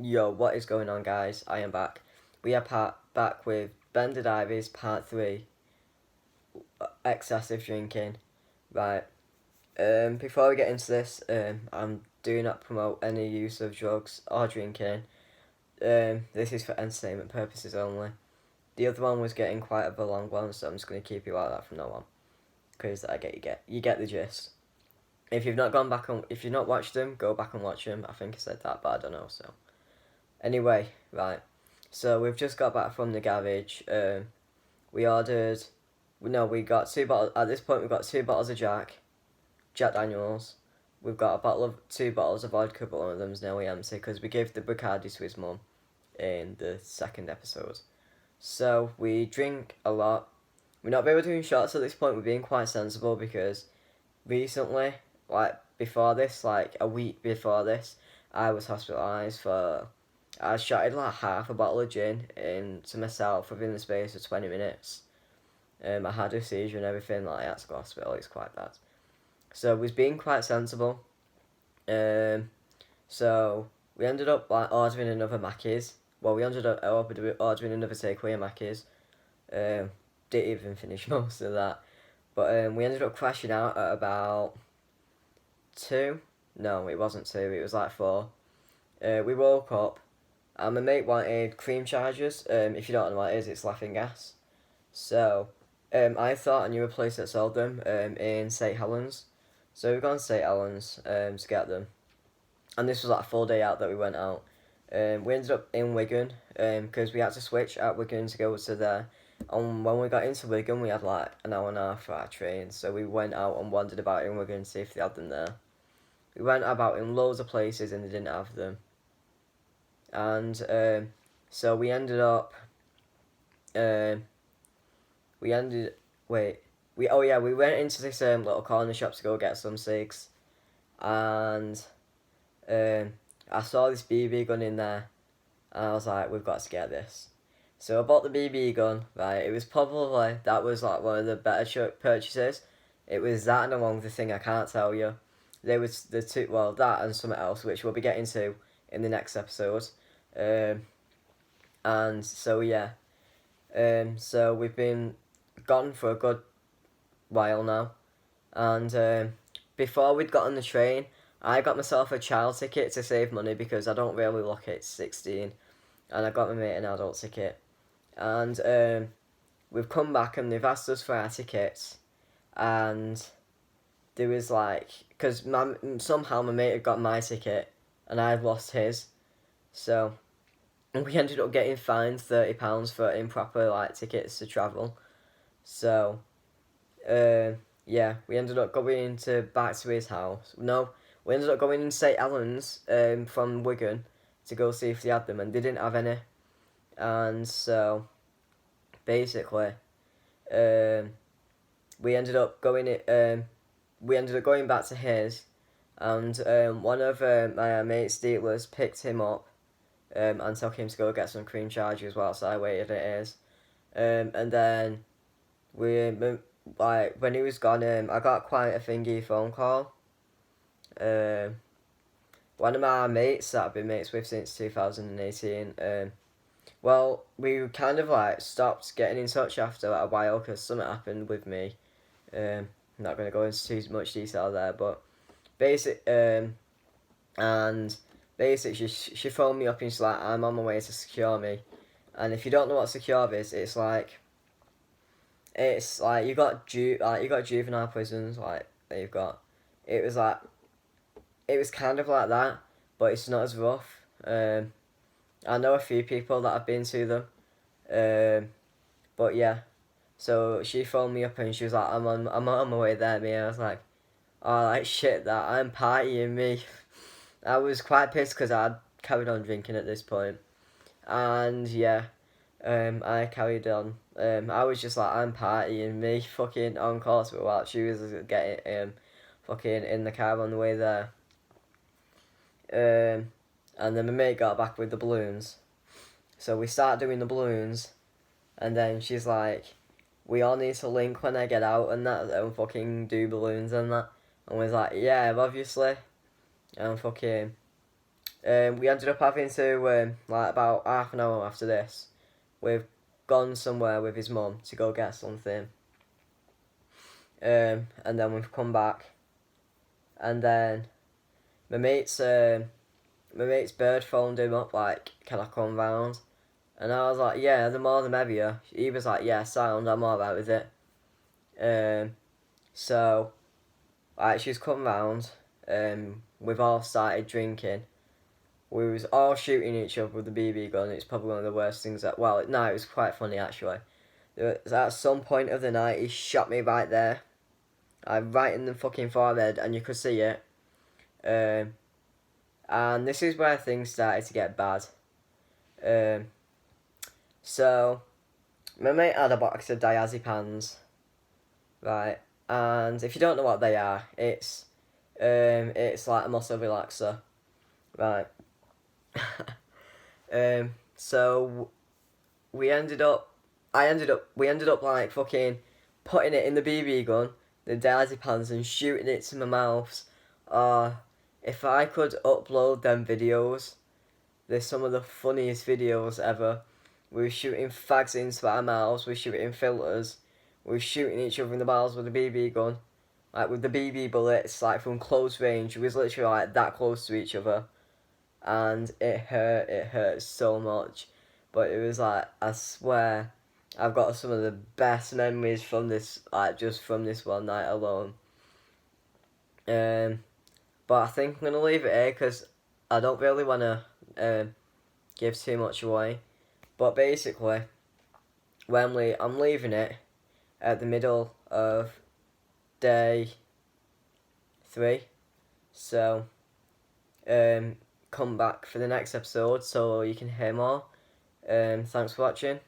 Yo, what is going on, guys? I am back. We are back with the Diaries Part 3, excessive drinking. Right, before we get into this, I do not promote any use of drugs or drinking. This is for entertainment purposes only. The other one was getting quite a long one, so I'm just going to keep you out of that from now on. Because you get the gist. If you've not watched them, go back and watch them. I think I said that, but I don't know, so. Anyway, right. So we've just got back from the garage. We ordered. No, we got 2 bottles. At this point, we've got 2 bottles of Jack Daniels. We've got 2 bottles of vodka, but one of them's nearly empty because we gave the Bacardi to his mum in the second episode. So we drink a lot. We're not very doing shots at this point. We're being quite sensible because recently, like before this, like a week before this, I was hospitalised for. I shotted like half a bottle of gin into myself within the space of 20 minutes. I had a seizure and everything, like I had to go to hospital, it's quite bad. So I was being quite sensible. So we ended up like ordering another Mackey's. Well, we ended up ordering another takeaway of Mackey's. Didn't even finish most of that. But we ended up crashing out at about 2. No, it wasn't 2, it was like 4. We woke up and my mate wanted cream chargers. If you don't know what it is, it's laughing gas. So, I thought I knew a place that sold them in St Helens. So we've gone to St Helens to get them. And this was like a full day out that we went out. We ended up in Wigan because we had to switch at Wigan to go to there. And when we got into Wigan, we had like an hour and a half for our train. So we went out and wandered about in Wigan to see if they had them there. We went about in loads of places and they didn't have them. And so we ended up. We ended. Wait. We went into this little corner shop to go get some cigs, and I saw this BB gun in there, and I was like, we've got to get this. So I bought the BB gun. Right, it was probably that was like one of the better purchases. It was that and along with the thing I can't tell you. There was the two. Well, that and something else, which we'll be getting to in the next episode. And so yeah, so we've been gone for a good while now, and before we'd got on the train, I got myself a child ticket to save money because I don't really look at 16, and I got my mate an adult ticket, and we've come back and they've asked us for our tickets, and there was like, because somehow my mate had got my ticket and I had lost his, so we ended up getting fined £30 for improper like tickets to travel. So, yeah, we ended up going back to his house. No, we ended up going in St Helens from Wigan to go see if they had them, and they didn't have any. And so, basically, we ended up going back to his, and one of my mate's dealers picked him up and took him to go get some cream chargers whilst I waited at his. And then when he was gone, I got quite a thingy phone call. One of my mates that I've been mates with since 2018. Well, we kind of like stopped getting in touch after a while because something happened with me. I'm not going to go into too much detail there, but and basically she phoned me up and she's like, I'm on my way to secure me. And if you don't know what secure is, it's like you got juvenile prisons like that you've got. It was like it was kind of like that, but it's not as rough. I know a few people that have been to them, but yeah. So she phoned me up and she was like, I'm on my way there, me. I was like, oh, like shit, that I'm partying, me. I was quite pissed because I'd carried on drinking at this point, and yeah, I carried on. I was just like, I'm partying, me, fucking on course for a while. She was getting fucking in the car on the way there. And then my mate got back with the balloons. So we start doing the balloons, and then she's like, we all need to link when I get out and that, and fucking do balloons and that. And we was like, yeah, obviously. And fucking, We ended up having to, like, about half an hour after this, we've gone somewhere with his mum to go get something. And then we've come back, and then my mate's bird phoned him up, like, can I come round? And I was like, yeah, the more the merrier. He was like, yeah, sound, I'm alright with it. So, like, she's come round, we've all started drinking. We was all shooting each other with a BB gun. It's probably one of the worst things that, well, no, it was quite funny, actually. At some point of the night, he shot me right there. Right in the fucking forehead, and you could see it. And this is where things started to get bad. So, my mate had a box of diazepams, right? And if you don't know what they are, it's like a muscle relaxer, right? So we ended up like fucking putting it in the BB gun, the diazepams, and shooting it to my mouth. If I could upload them videos, they're some of the funniest videos ever. We were shooting fags into our mouths, we were shooting filters, we were shooting each other in the mouths with a BB gun. Like, with the BB bullets, like, from close range, we was literally, like, that close to each other. And it hurt so much. But it was, like, I swear, I've got some of the best memories from this, like, just from this one night alone. But I think I'm going to leave it here, because I don't really want to give too much away. But basically, I'm leaving it at the middle of day 3. So, come back for the next episode so you can hear more. Thanks for watching.